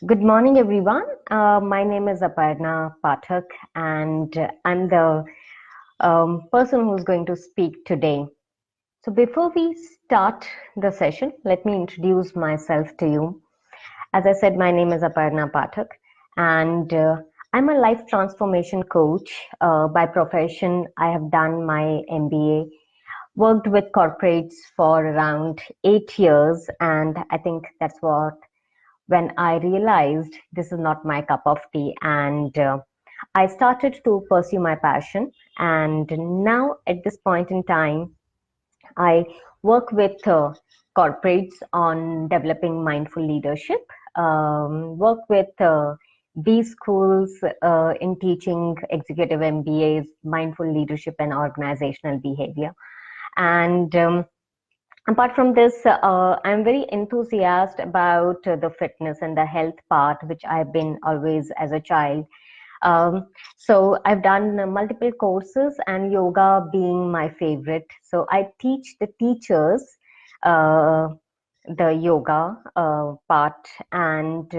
Good morning, everyone. My name is Aparna Pathak, and I'm the person who's going to speak today. So, before we start the session, let me introduce myself to you. As I said, my name is Aparna Pathak, and I'm a life transformation coach. By profession, I have done my MBA, worked with corporates for around 8 years, and I think that's what when I realized this is not my cup of tea, and I started to pursue my passion. And now, at this point in time, I work with corporates on developing mindful leadership, work with B schools in teaching executive MBAs, mindful leadership and organizational behavior. And apart from this, I'm very enthusiastic about the fitness and the health part, which I've been always as a child. So I've done multiple courses, and yoga being my favorite. So I teach the teachers uh, the yoga part, and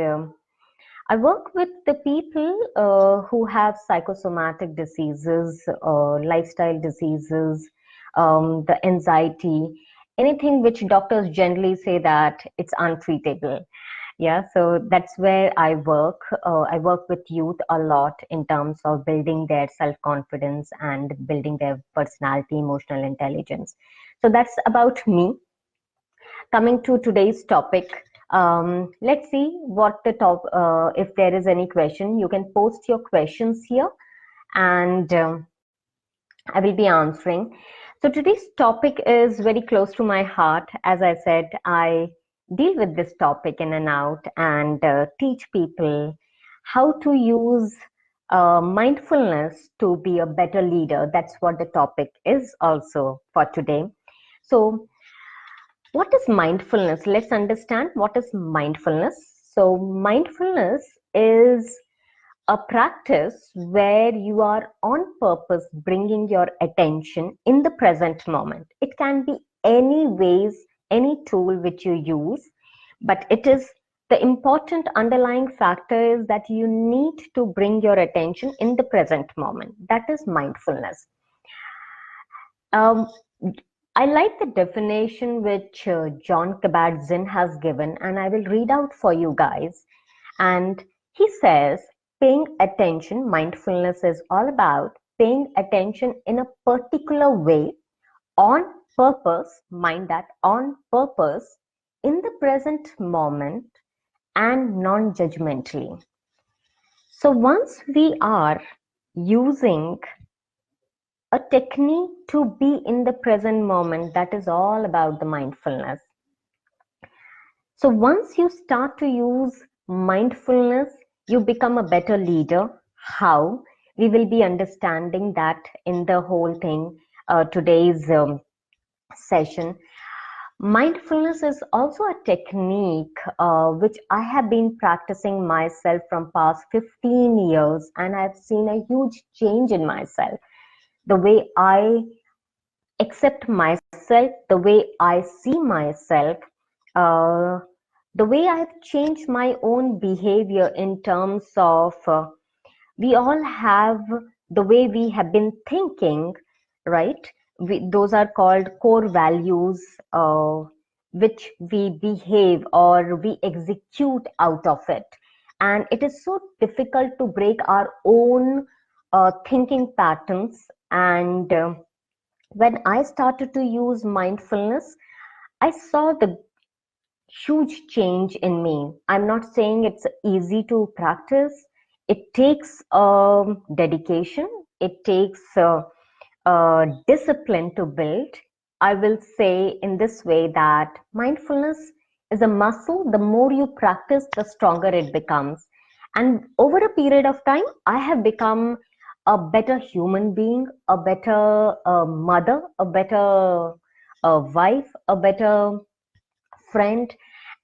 I work with the people who have psychosomatic diseases, lifestyle diseases, the anxiety, anything which doctors generally say that it's untreatable. Yeah, so that's where I work. I work with youth a lot in terms of building their self-confidence and building their personality, emotional intelligence. So that's about me. Coming to today's topic, let's see what the top. If there is any question, you can post your questions here, and I will be answering. So today's topic is very close to my heart. As I said, I deal with this topic in and out, and teach people how to use mindfulness to be a better leader. That's what the topic is also for today. So what is mindfulness? Let's understand what is mindfulness. So mindfulness is a practice where you are on purpose bringing your attention in the present moment. It can be any ways, any tool which you use, but it is the important underlying factor is that you need to bring your attention in the present moment. That is mindfulness. Um, I like the definition which John Kabat-Zinn has given, and I will read out for you guys. And he says, paying attention, mindfulness is all about paying attention in a particular way, on purpose, mind that, on purpose, in the present moment, and non judgmentally. So once we are using a technique to be in the present moment, that is all about the mindfulness. So once you start to use mindfulness, you become a better leader. How? We will be understanding that in the whole thing, today's session. Mindfulness is also a technique which I have been practicing myself from past 15 years, and I've seen a huge change in myself. The way I accept myself, the way I see myself, uh, the way I've changed my own behavior in terms of we all have the way we have been thinking, right? Those are called core values, which we behave or we execute out of it. And it is so difficult to break our own thinking patterns. And when I started to use mindfulness, I saw the huge change in me. I'm not saying it's easy to practice. It takes dedication. It takes discipline to build. I will say in this way that mindfulness is a muscle. The more you practice, the stronger it becomes. And over a period of time, I have become a better human being, a better mother, a better wife, a better friend,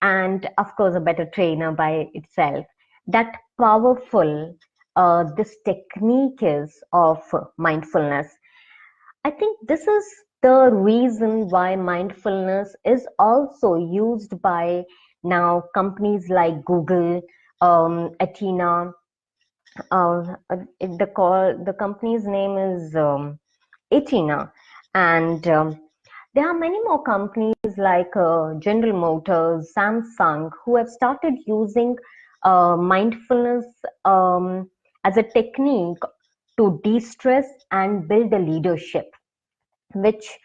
and of course, a better trainer by itself. That powerful this technique is of mindfulness. I think this is the reason why mindfulness is also used by now companies like Google. Athena. The company's name is Athena, and there are many more companies like General Motors, Samsung, who have started using mindfulness as a technique to de-stress and build a leadership, which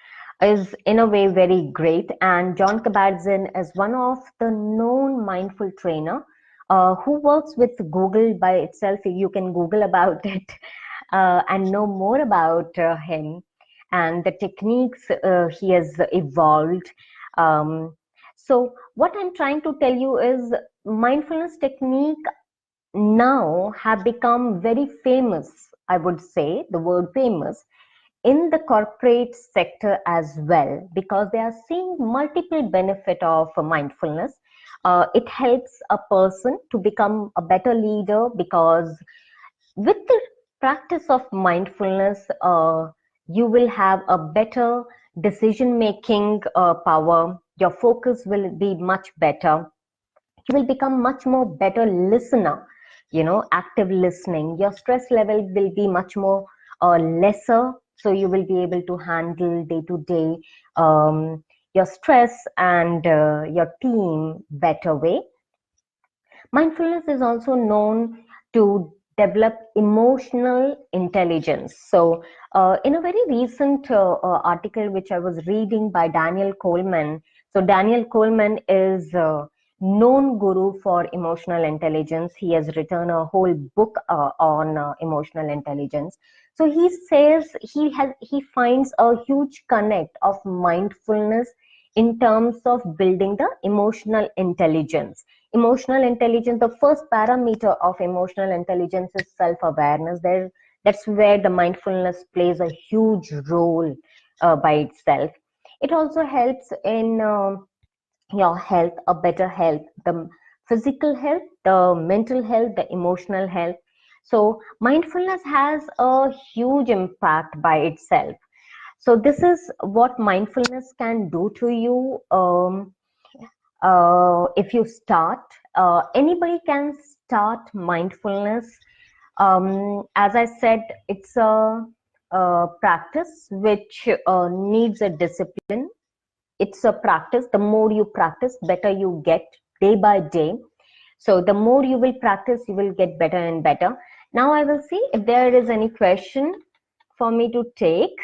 is in a way very great. And John Kabat-Zinn is one of the known mindful trainer who works with Google by itself. You can Google about it and know more about him and the techniques he has evolved. So what I'm trying to tell you is mindfulness technique now have become very famous. I would say the word famous in the corporate sector as well, because they are seeing multiple benefit of mindfulness. It helps a person to become a better leader, because with the practice of mindfulness, you will have a better decision making power. Your focus will be much better. You will become much more better listener, active listening. Your stress level will be much more lesser, so you will be able to handle day to day your stress and your team better way. Mindfulness is also known to develop emotional intelligence. So, in a very recent article which I was reading by Daniel Coleman, so Daniel Coleman is a known guru for emotional intelligence. He has written a whole book on emotional intelligence. So he says he finds a huge connect of mindfulness in terms of building the emotional intelligence. Emotional intelligence, the first parameter of emotional intelligence is self-awareness. That's where the mindfulness plays a huge role by itself. It also helps in your health, a better health, the physical health, the mental health, the emotional health. So mindfulness has a huge impact by itself. So this is what mindfulness can do to you. If you start, anybody can start mindfulness. As I said, it's a practice which needs a discipline. It's a practice. The more you practice, better you get day by day. So the more you will practice, you will get better and better. Now I will see if there is any question for me to take.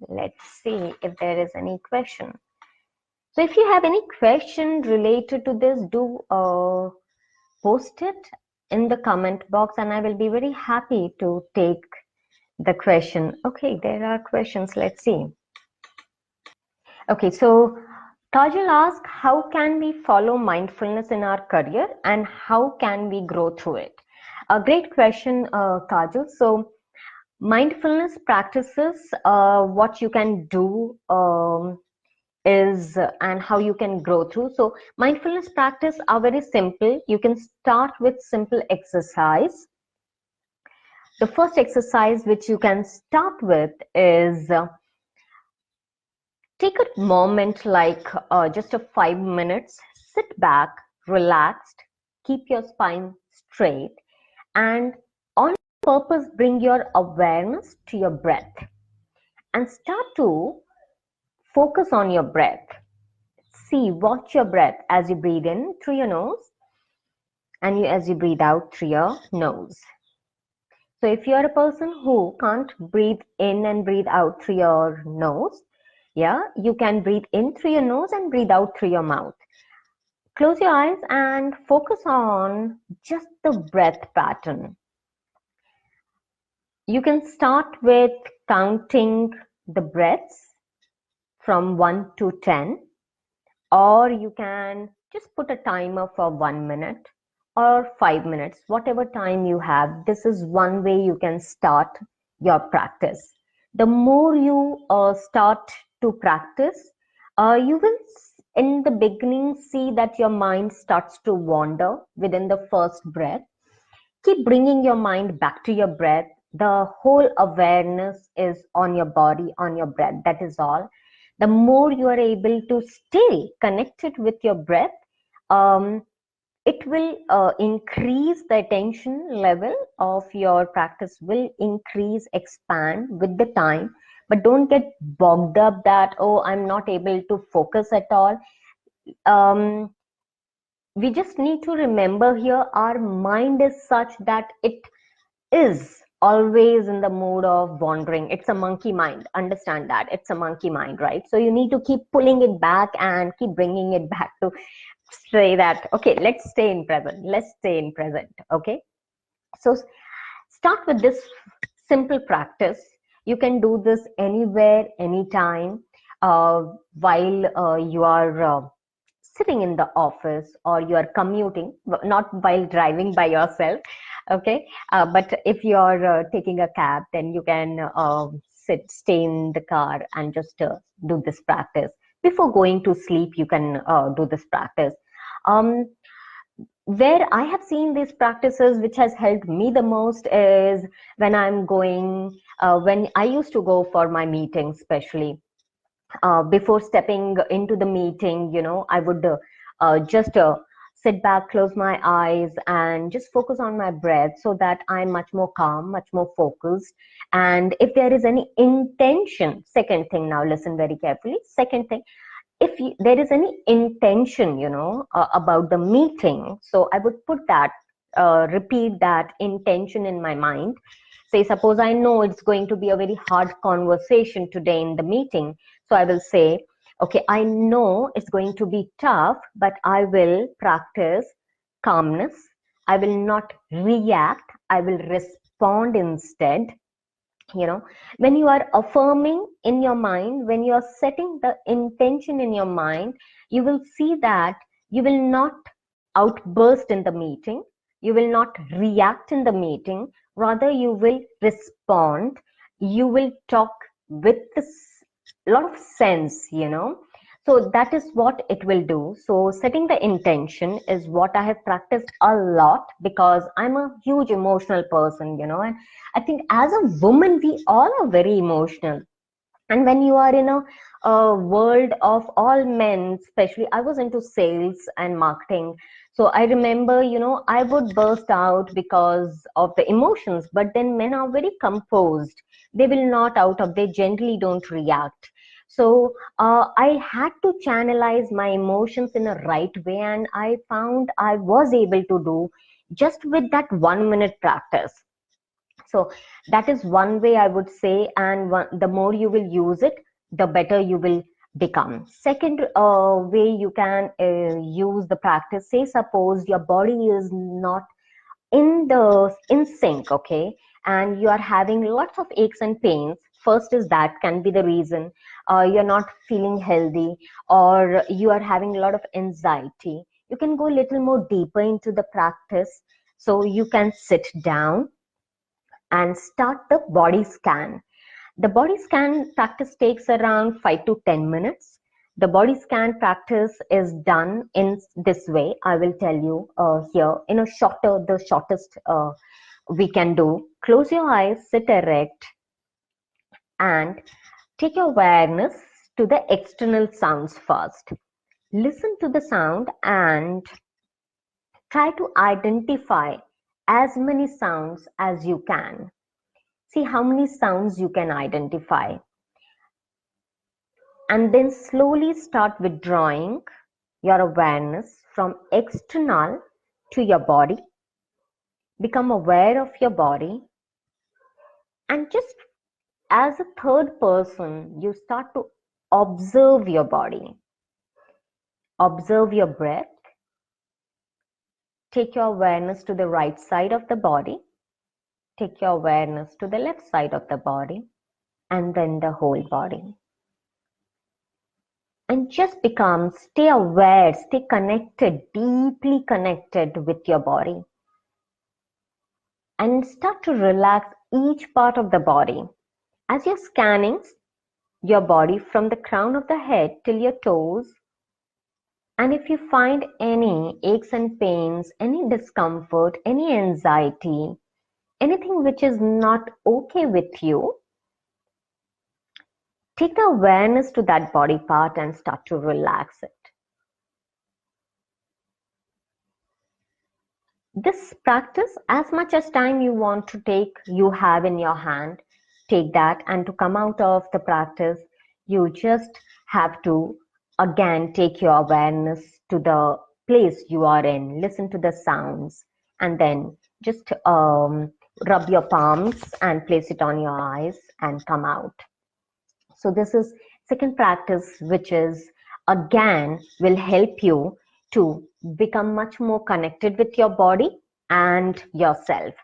Let's see if there is any question. So if you have any question related to this, do post it in the comment box, and I will be very happy to take the question. Okay, there are questions. Let's see. Okay, so Kajal asked, how can we follow mindfulness in our career and how can we grow through it? A great question, Kajal. So mindfulness practices, what you can do is and how you can grow through. So mindfulness practice are very simple. You can start with simple exercise. The first exercise which you can start with is take a moment like just a 5 minutes, sit back, relaxed, keep your spine straight, and on purpose bring your awareness to your breath and start to focus on your breath. See, watch your breath as you breathe in through your nose and as you breathe out through your nose. So if you're a person who can't breathe in and breathe out through your nose, yeah, you can breathe in through your nose and breathe out through your mouth. Close your eyes and focus on just the breath pattern. You can start with counting the breaths from 1 to 10, or you can just put a timer for 1 minute or 5 minutes, whatever time you have. This is one way you can start your practice. The more you start to practice, you will in the beginning see that your mind starts to wander within the first breath. Keep bringing your mind back to your breath. The whole awareness is on your body, on your breath. That is all. The more you are able to stay connected with your breath, um, it will increase the attention level of your practice, will increase, expand with the time. But don't get bogged up that, oh, I'm not able to focus at all. We just need to remember here, our mind is such that it is always in the mood of wandering. It's a monkey mind. Understand that. It's a monkey mind, right? So you need to keep pulling it back and keep bringing it back to say that, okay, let's stay in present. Let's stay in present. Okay. So start with this simple practice. You can do this anywhere, anytime, while you are sitting in the office or you are commuting, not while driving by yourself. Okay. But if you're taking a cab, then you can stay in the car and just do this practice. Before going to sleep, you can do this practice. Um, where I have seen these practices, which has helped me the most, is when I'm going, when I used to go for my meetings, especially before stepping into the meeting, I would just sit back, close my eyes, and just focus on my breath so that I'm much more calm, much more focused. And if there is any intention, second thing, now listen very carefully. Second thing, if there is any intention, about the meeting, so I would put that, repeat that intention in my mind. Say, suppose I know it's going to be a very hard conversation today in the meeting. So I will say, okay, I know it's going to be tough, but I will practice calmness. I will not react. I will respond instead. When you are affirming in your mind, when you are setting the intention in your mind, you will see that you will not outburst in the meeting, you will not react in the meeting, rather you will respond, you will talk with this lot of sense. So that is what it will do. So setting the intention is what I have practiced a lot, because I'm a huge emotional person, and I think as a woman, we all are very emotional. And when you are in a world of all men, especially, I was into sales and marketing. So I remember, I would burst out because of the emotions, but then men are very composed. They will not out of, they generally don't react. So I had to channelize my emotions in a right way, and I found I was able to do just with that 1 minute practice. So that is one way I would say, and the more you will use it, the better you will become. Second way you can use the practice, say suppose your body is not in sync, okay, and you are having lots of aches and pains. First is that can be the reason you're not feeling healthy, or you are having a lot of anxiety. You can go a little more deeper into the practice. So you can sit down and start the body scan. The body scan practice takes around 5 to 10 minutes. The body scan practice is done in this way. I will tell you here in the shortest we can do. Close your eyes, sit erect, and take your awareness to the external sounds first. Listen to the sound and try to identify as many sounds as you can. See how many sounds you can identify. And then slowly start withdrawing your awareness from external to your body. Become aware of your body. And just as a third person, you start to observe your body. Observe your breath. Take your awareness to the right side of the body. Take your awareness to the left side of the body. And then the whole body. And just stay aware, stay connected, deeply connected with your body. And start to relax each part of the body. As you're scanning your body from the crown of the head till your toes, and if you find any aches and pains, any discomfort, any anxiety, anything which is not okay with you, take the awareness to that body part and start to relax it. this practice, as much as time you want to take, you have in your hand, take that. And to come out of the practice, you just have to again take your awareness to the place you are in, listen to the sounds, and then just rub your palms and place it on your eyes and come out. So this is second practice, which is again will help you to become much more connected with your body and yourself,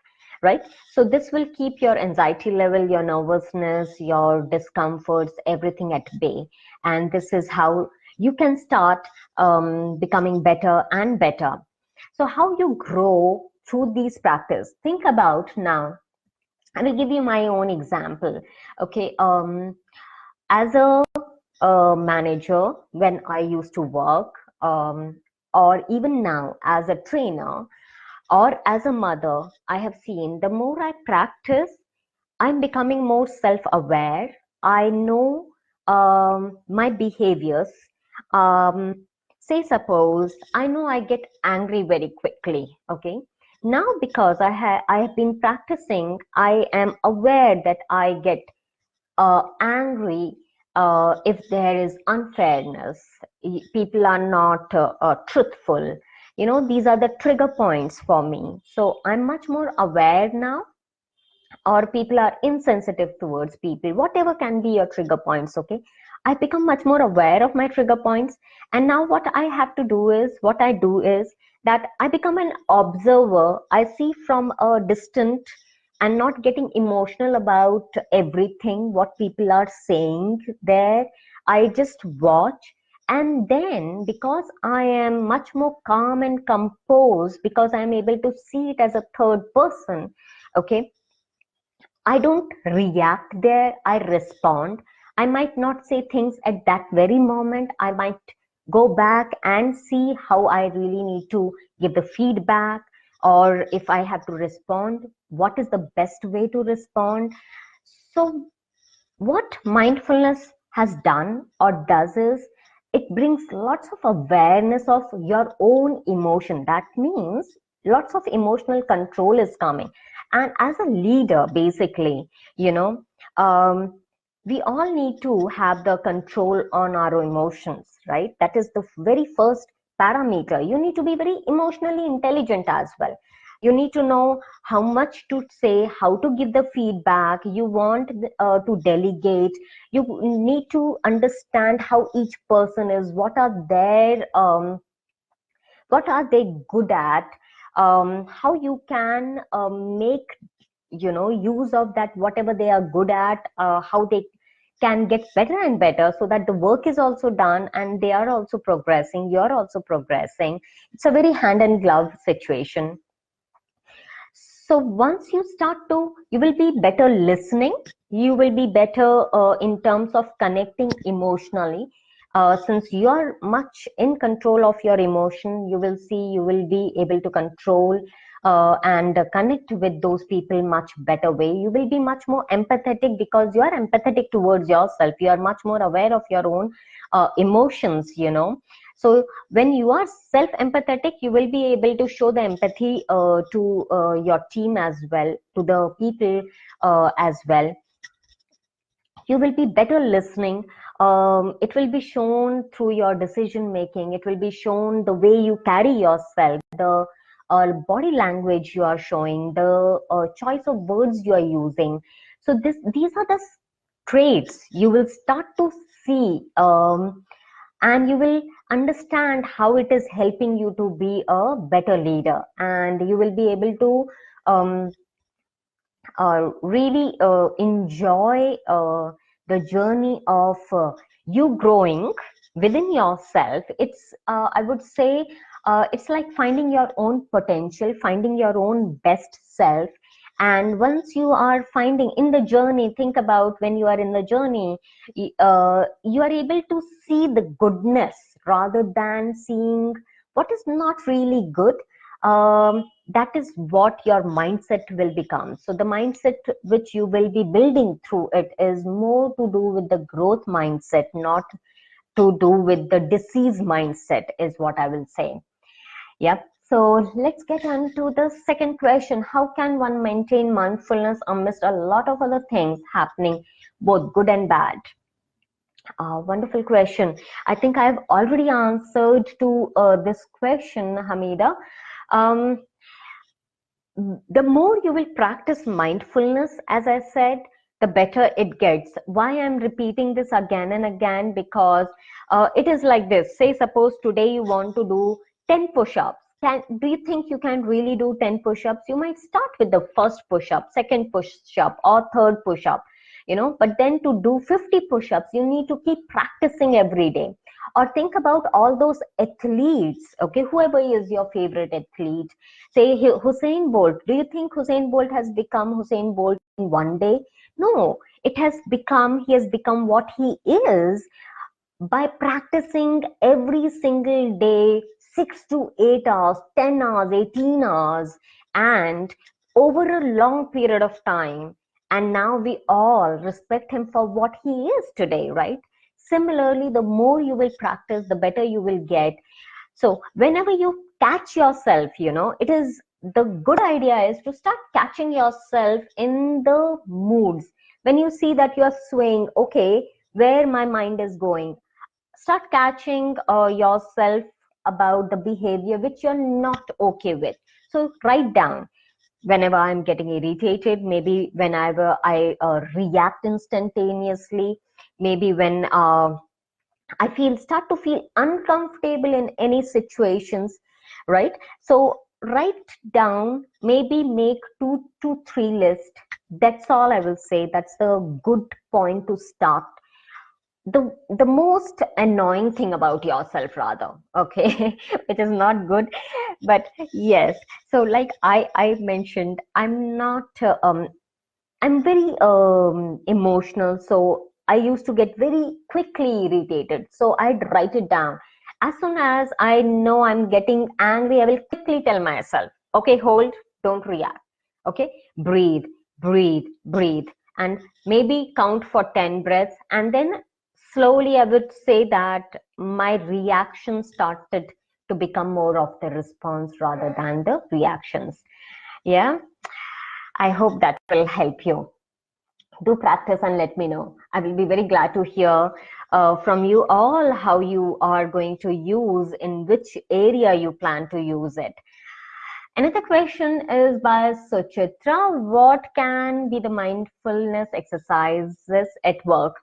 right? So this will keep your anxiety level, your nervousness, your discomforts, everything at bay. And this is how you can start becoming better and better. So how you grow through these practice? Think about now. I will give you my own example. Okay. As a manager, when I used to work, or even now as a trainer, or as a mother, I have seen the more I practice, I'm becoming more self-aware. I know my behaviors. Say, suppose I know I get angry very quickly. Okay, now because I have been practicing, I am aware that I get angry if there is unfairness, people are not truthful. You know, these are the trigger points for me. So I'm much more aware now, or people are insensitive towards people, whatever can be your trigger points. Okay, I become much more aware of my trigger points. And now what I do is that I become an observer. I see from a distant and not getting emotional about everything what people are saying there. I just watch. And then because I am much more calm and composed, because I'm able to see it as a third person, okay, I don't react there, I respond. I might not say things at that very moment. I might go back and see how I really need to give the feedback, or if I have to respond, what is the best way to respond. So what mindfulness has done or does is it brings lots of awareness of your own emotion. That means lots of emotional control is coming. And as a leader, basically, you know, we all need to have the control on our emotions, right? That is the very first parameter. You need to be very emotionally intelligent as well. You need to know how much to say, how to give the feedback. You want to delegate. You need to understand how each person is, what are they good at, how you can make, you know, use of that, whatever they are good at, how they can get better and better, so that the work is also done and they are also progressing, you're also progressing. It's a very hand and glove situation. So once you start to, you will be better listening, you will be better in terms of connecting emotionally. Since you are much in control of your emotion, you will see, you will be able to control and connect with those people much better way. You will be much more empathetic, because you are empathetic towards yourself. You are much more aware of your own emotions, you know. So when you are self-empathetic, you will be able to show the empathy to your team as well, to the people as well. You will be better listening. It will be shown through your decision making. It will be shown the way you carry yourself, the body language you are showing, the choice of words you are using. So these are the traits you will start to see. And you will understand how it is helping you to be a better leader, and you will be able to um, really enjoy the journey of you growing within yourself. It's I would say it's like finding your own potential, finding your own best self. And once you are finding in the journey, think about when you are in the journey, you are able to see the goodness rather than seeing what is not really good. That is what your mindset will become. So the mindset which you will be building through it is more to do with the growth mindset, not to do with the disease mindset, is what I will say. Yep. So let's get on to the second question. How can one maintain mindfulness amidst a lot of other things happening, both good and bad? Wonderful question. I think I've already answered to this question, Hamida. Um, the more you will practice mindfulness, as I said, the better it gets. Why I'm repeating this again and again? Because it is like this. Say, suppose today you want to do 10 push-ups. Do you think you can really do 10 push-ups? You might start with the first push-up, second push-up, or third push-up, but then to do 50 push-ups, you need to keep practicing every day. Or think about all those athletes, okay, whoever is your favorite athlete. Say Hussein Bolt. Do you think Hussein Bolt has become Hussein Bolt in one day? No, he has become what he is by practicing every single day, 6 to 8 hours, 10 hours, 18 hours, and over a long period of time. And now we all respect him for what he is today, right? Similarly, the more you will practice, the better you will get. So whenever you catch yourself, it is the good idea is to start catching yourself in the moods. When you see that you're swaying, okay, where my mind is going, start catching yourself about the behavior which you're not okay with. So write down. Whenever I'm getting irritated, maybe whenever I react instantaneously, maybe when start to feel uncomfortable in any situations, right? So write down, maybe make 2 to 3 lists. That's all I will say. That's the good point to start. The most annoying thing about yourself, rather, okay, which is not good, but yes. So like I mentioned, I'm very emotional, so I used to get very quickly irritated. So I'd write it down. As soon as I know I'm getting angry, I will quickly tell myself, okay, hold, don't react. Okay, breathe, breathe, breathe, and maybe count for 10 breaths. And then slowly I would say that my reaction started to become more of the response rather than the reactions. Yeah, I hope that will help you. Do practice and let me know. I will be very glad to hear from you all how you are going to use, in which area you plan to use it. Another question is by Suchitra. What can be the mindfulness exercises at work?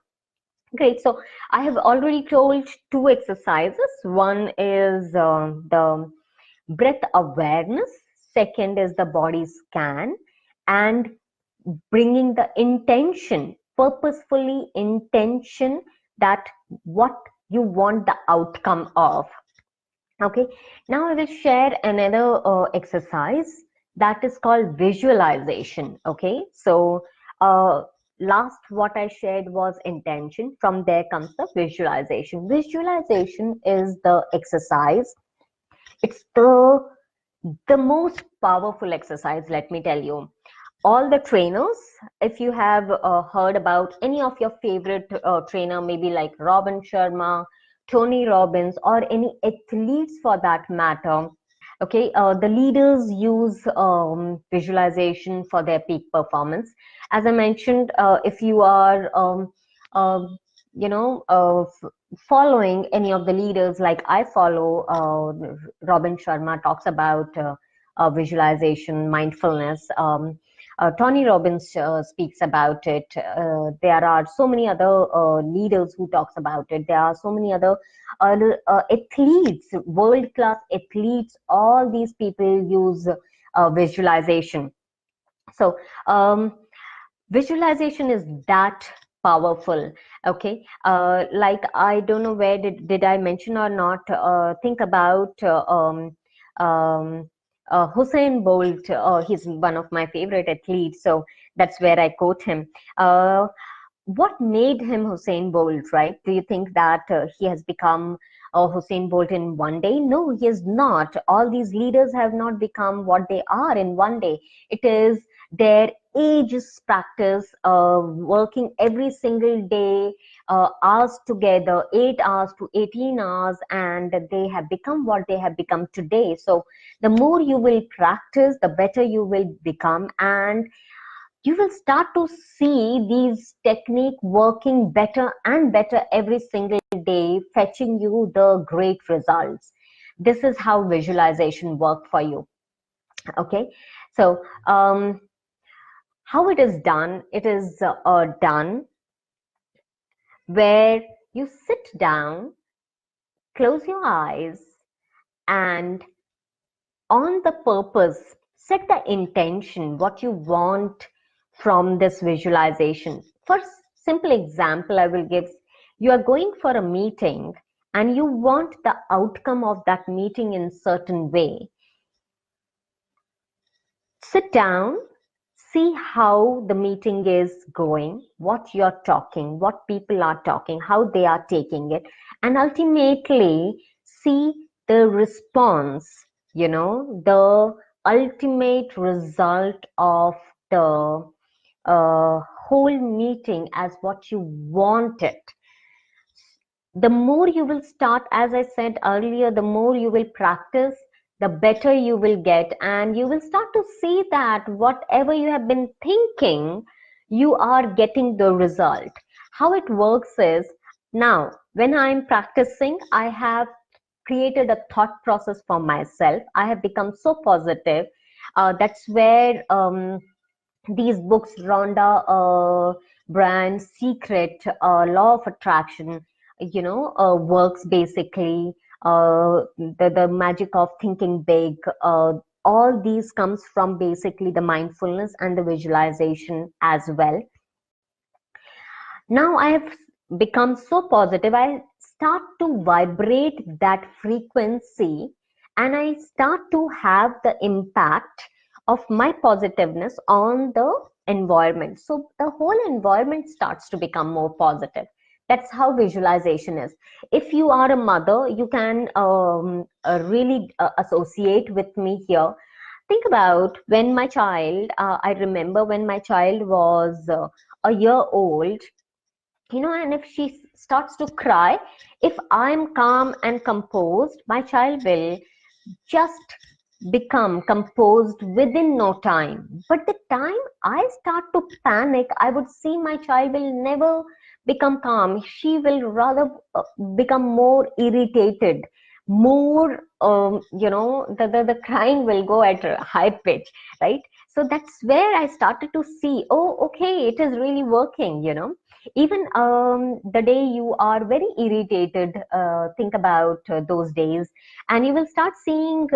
Great. So I have already told 2 exercises. One is the breath awareness. Second is the body scan, and bringing the intention, purposefully intention, that what you want the outcome of. Okay, now I will share another exercise that is called visualization. Okay, so last what I shared was intention. From there comes the visualization. Visualization is the exercise. It's the most powerful exercise, let me tell you. All the trainers, if you have heard about any of your favorite trainer, maybe like Robin Sharma, Tony Robbins, or any athletes for that matter, okay, the leaders use visualization for their peak performance. As I mentioned, if you are you know following any of the leaders, like I follow, Robin Sharma talks about visualization, mindfulness. Tony Robbins speaks about it. There are so many other leaders who talks about it. There are so many other athletes, world-class athletes. All these people use visualization. So visualization is that powerful. Okay, like I don't know where did I mention or not. Think about Hussein Bolt. He's one of my favorite athletes, so that's where I quote him. What made him Hussein Bolt, right? Do you think that he has become Hussein Bolt in one day? No, he is not. All these leaders have not become what they are in one day. It is their ages practice, working every single day, hours together, 8 hours to 18 hours, and they have become what they have become today. So the more you will practice, the better you will become, and you will start to see these technique working better and better every single day, fetching you the great results. This is how visualization work for you. Okay, so how it is done? It is done where you sit down, close your eyes, and on the purpose, set the intention, what you want from this visualization. For simple example, I will give, you are going for a meeting and you want the outcome of that meeting in certain way. Sit down, see how the meeting is going, what you're talking, what people are talking, how they are taking it, and ultimately see the response, the ultimate result of the whole meeting as what you want it. The more you will start, as I said earlier, the more you will practice, the better you will get, and you will start to see that whatever you have been thinking, you are getting the result. How it works is, now when I'm practicing, I have created a thought process for myself. I have become so positive. That's where these books, Rhonda Brand's Secret, Law of Attraction, works basically. The magic of thinking big. All these comes from basically the mindfulness and the visualization as well. Now I have become so positive, I start to vibrate that frequency, and I start to have the impact of my positiveness on the environment. So the whole environment starts to become more positive. That's how visualization is. If you are a mother, you can really associate with me here. Think about when my child, I remember when my child was a year old, and if she starts to cry, if I'm calm and composed, my child will just become composed within no time. But the time I start to panic, I would see my child will never become calm. She will rather become more irritated, more, the crying will go at a high pitch, right? So that's where I started to see, oh, okay, it is really working. Even the day you are very irritated, think about those days, and you will start seeing,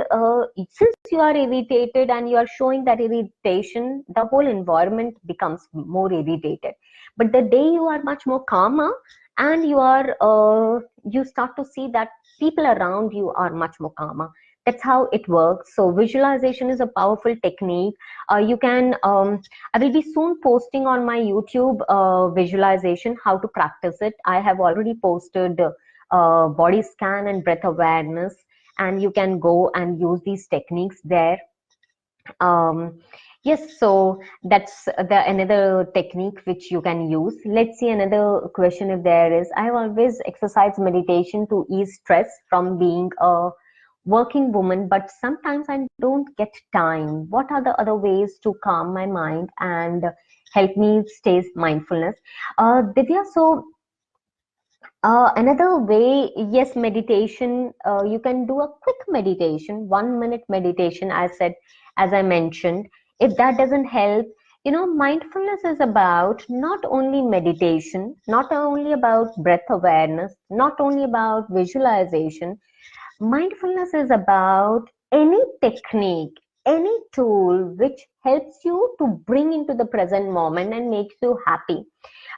since you are irritated and you are showing that irritation, the whole environment becomes more irritated. But the day you are much more calmer, and you start to see that people around you are much more calmer. That's how it works. So visualization is a powerful technique. You can I will be soon posting on my YouTube visualization how to practice it. I have already posted body scan and breath awareness, and you can go and use these techniques there. Yes, so that's the another technique which you can use. Let's see another question if there is. I have always exercised meditation to ease stress from being a working woman, but sometimes I don't get time. What are the other ways to calm my mind and help me stay mindfulness? Divya, so another way, yes, meditation, you can do a quick meditation, 1 minute meditation, as I mentioned. If that doesn't help, mindfulness is about not only meditation, not only about breath awareness, not only about visualization. Mindfulness is about any technique, any tool which helps you to bring into the present moment and makes you happy.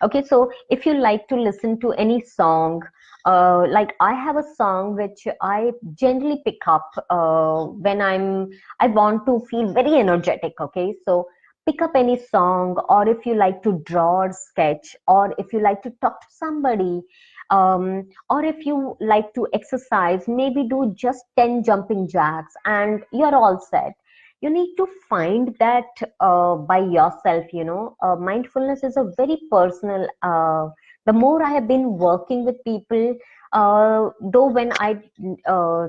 Okay, so if you like to listen to any song, like I have a song which I generally pick up when I want to feel very energetic. Okay, so pick up any song, or if you like to draw or sketch, or if you like to talk to somebody, or if you like to exercise, maybe do just 10 jumping jacks and you're all set. You need to find that by yourself. Mindfulness is a very personal. The more I have been working with people, though when I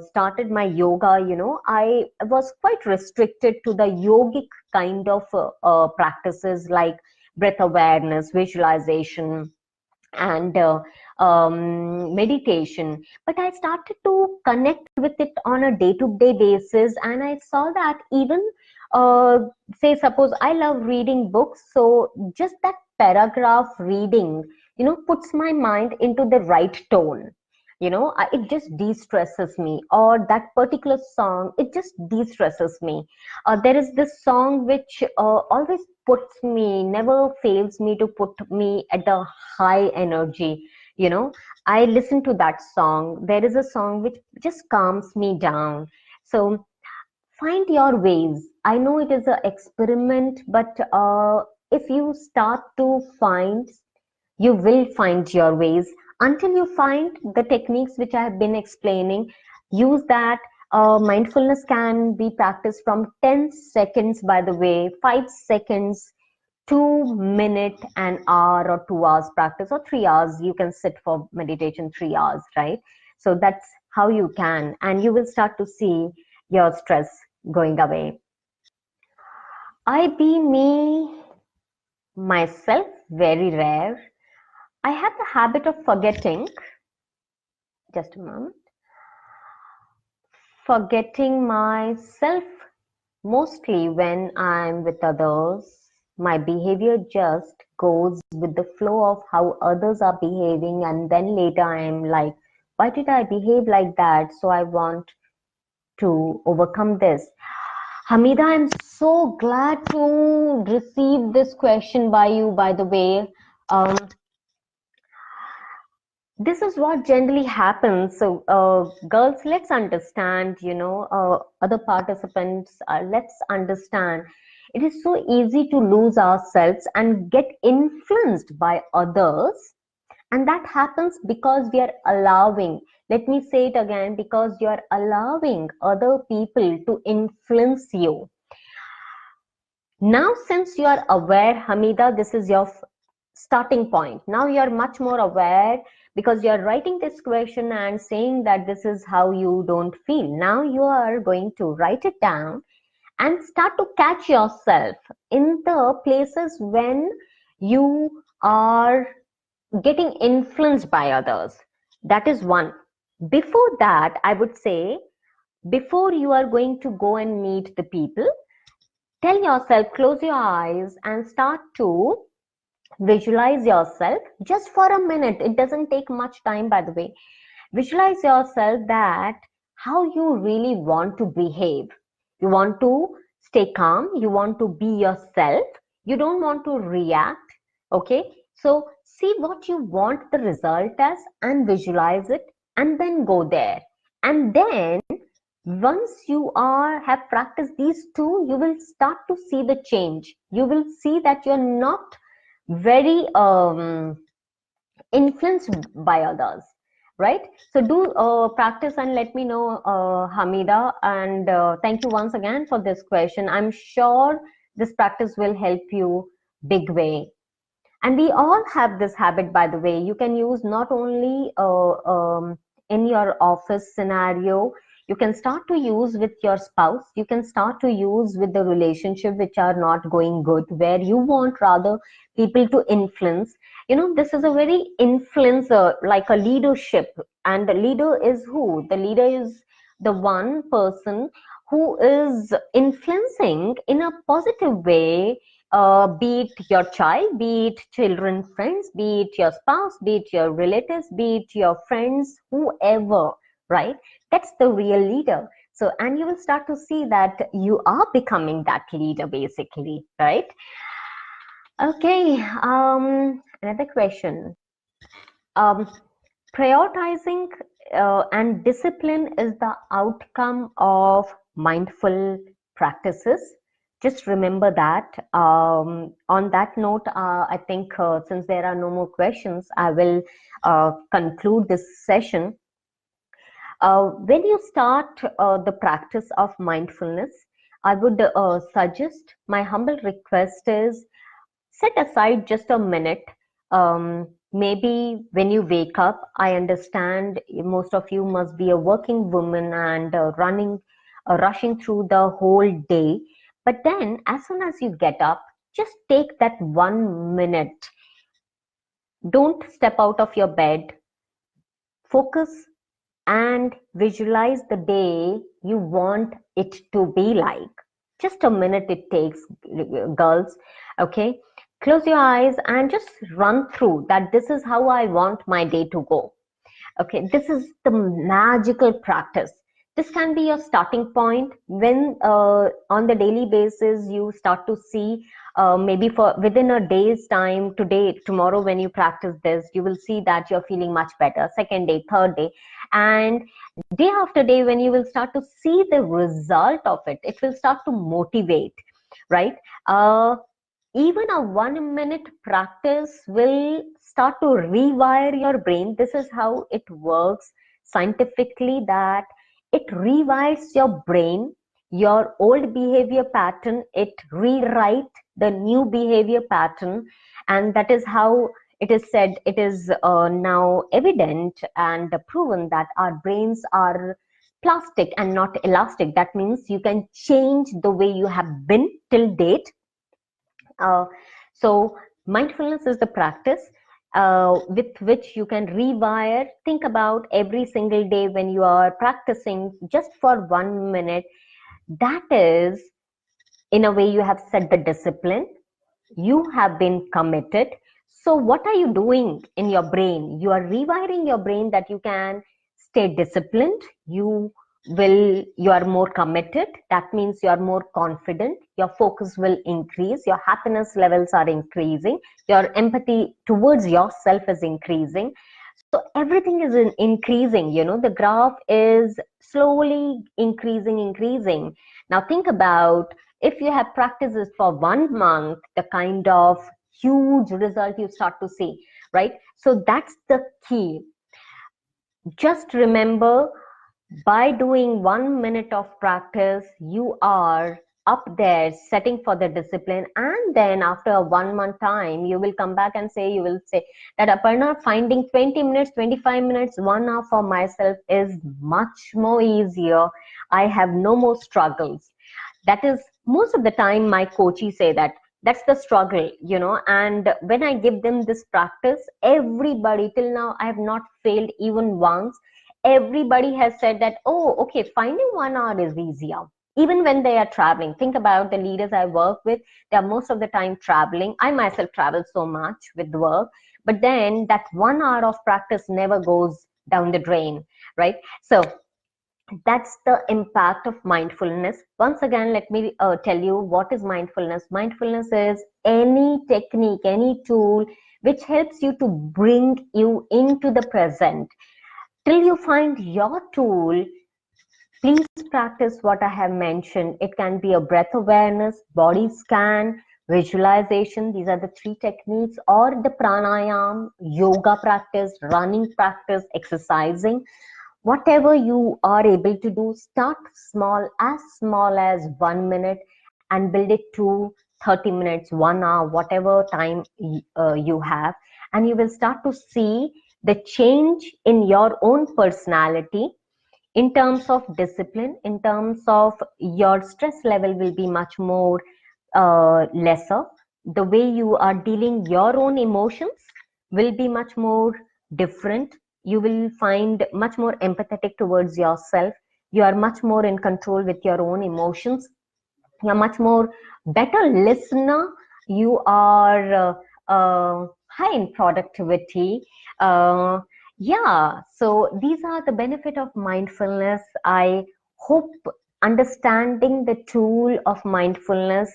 started my yoga, I was quite restricted to the yogic kind of practices like breath awareness, visualization, and meditation. But I started to connect with it on a day-to-day basis, and I saw that even uh, say suppose I love reading books, so just that paragraph reading puts my mind into the right tone. It just de-stresses me, or that particular song, it just de-stresses me. There is this song which always puts me, never fails me to put me at the high energy. you know I listen to that song. There is a song which just calms me down. So find your ways. I know it is an experiment, but if you start to find, you will find your ways. Until you find the techniques which I have been explaining, use that. Mindfulness can be practiced from 10 seconds, by the way, 5 seconds, 2 minute, an hour, or 2 hours practice, or 3 hours. You can sit for meditation 3 hours, right? So that's how you can, and you will start to see your stress going away. I be me myself, very rare. I have the habit of forgetting, just a moment, forgetting myself mostly when I'm with others. My behavior just goes with the flow of how others are behaving, and then later I'm like, why did I behave like that? So I want to overcome this. Hamida, I'm so glad to receive this question by you, by the way. Um, this is what generally happens. So, girls, let's understand, other participants, let's understand. It is so easy to lose ourselves and get influenced by others. And that happens because we are allowing, let me say it again, because you are allowing other people to influence you. Now, since you are aware, Hamida, this is your starting point. Now you are much more aware because you are writing this question and saying that this is how you don't feel. Now you are going to write it down and start to catch yourself in the places when you are getting influenced by others. That is one. Before that, I would say, before you are going to go and meet the people, tell yourself, close your eyes and start to visualize yourself just for a minute. It doesn't take much time, by the way. Visualize yourself that how you really want to behave. You want to stay calm. You want to be yourself. You don't want to react. Okay. So see what you want the result as and visualize it, and then go there. And then once you are have practiced these two, you will start to see the change. You will see that you're not very influenced by others, right? So do practice and let me know, Hamida, and thank you once again for this question. I'm sure this practice will help you big way. And we all have this habit, by the way. You can use not only in your office scenario, you can start to use with your spouse, you can start to use with the relationship which are not going good, where you want rather people to influence. This is a very influencer, like a leadership. And the leader is who? The leader is the one person who is influencing in a positive way, be it your child, be it children, friends, be it your spouse, be it your relatives, be it your friends, whoever, right? That's the real leader. So, and you will start to see that you are becoming that leader, basically, right? Okay, another question. Um, Prioritizing and discipline is the outcome of mindful practices. Just remember that. On that note, I think since there are no more questions, I will conclude this session. When you start the practice of mindfulness, I would suggest, my humble request is, set aside just a minute. Maybe when you wake up, I understand most of you must be a working woman and rushing through the whole day. But then, as soon as you get up, just take that 1 minute. Don't step out of your bed. Focus and visualize the day you want it to be like. Just a minute it takes, girls. Okay, close your eyes and just run through that. This is how I want my day to go. Okay, this is the magical practice. This can be your starting point when on the daily basis you start to see, maybe for within a day's time, today, tomorrow, when you practice this, you will see that you're feeling much better. Second day, third day, and day after day, when you will start to see the result of it, it will start to motivate, right? Even a 1 minute practice will start to rewire your brain. This is how it works scientifically, that it rewires your brain, your old behavior pattern, it rewrite the new behavior pattern. And that is how it is said, it is now evident and proven that our brains are plastic and not elastic. That means you can change the way you have been till date. uh, so mindfulness is the practice with which you can rewire. Think about every single day when you are practicing just for 1 minute. That is, in a way, you have set the discipline. You have been committed. So what are you doing in your brain? You are rewiring your brain that you can stay disciplined. You are more committed. That means you are more confident. Your focus will increase. Your happiness levels are increasing. Your empathy towards yourself is increasing. So everything is increasing. The graph is slowly increasing. Now think about, if you have practiced this for 1 month, the kind of huge result you start to see, right? So that's the key. Just remember, by doing 1 minute of practice, you are up there setting for the discipline. And then after a 1 month time, you will come back and say, you will say that, Aparna, finding 20 minutes, 25 minutes, 1 hour for myself is much more easier. I have no more struggles. That is, most of the time my coaches say that that's the struggle. And when I give them this practice, everybody, till now I have not failed even once. Everybody has said that, oh, okay, finding 1 hour is easier. Even when they are traveling, think about the leaders I work with, they are most of the time traveling. I myself travel so much with work, but then that 1 hour of practice never goes down the drain, right? So that's the impact of mindfulness. Once again, let me tell you what is mindfulness. Mindfulness is any technique, any tool which helps you to bring you into the present. Till you find your tool, please practice what I have mentioned. It can be a breath awareness, body scan, visualization. These are the three techniques, or the pranayam, yoga practice, running practice, exercising. Whatever you are able to do, start small as 1 minute, and build it to 30 minutes, 1 hour, whatever time you have. And you will start to see the change in your own personality, in terms of discipline, in terms of your stress level will be much more lesser. The way you are dealing your own emotions will be much more different. You will find much more empathetic towards yourself. You are much more in control with your own emotions. You're much more better listener. You are high in productivity. uh, yeah, so these are the benefit of mindfulness. I hope understanding the tool of mindfulness,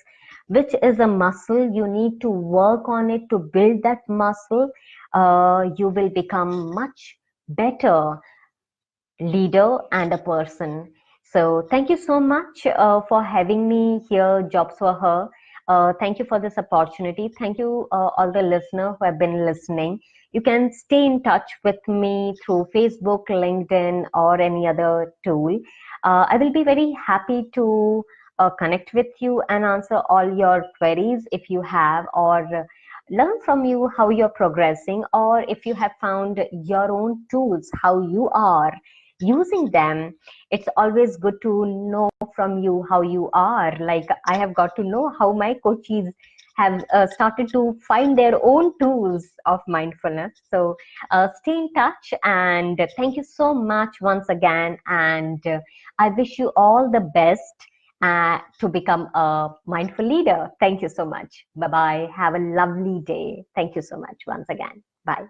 which is a muscle, you need to work on it to build that muscle. You will become much better leader and a person. So thank you so much for having me here, Jobs for Her. Thank you for this opportunity. Thank you, all the listeners who have been listening. You can stay in touch with me through Facebook, LinkedIn, or any other tool. I will be very happy to connect with you and answer all your queries if you have, or learn from you how you're progressing, or if you have found your own tools, how you are using them. It's always good to know from you how you are. Like, I have got to know how my coaches have started to find their own tools of mindfulness. So stay in touch, and thank you so much once again. And I wish you all the best to become a mindful leader. Thank you so much. Bye bye. Have a lovely day. Thank you so much once again. Bye.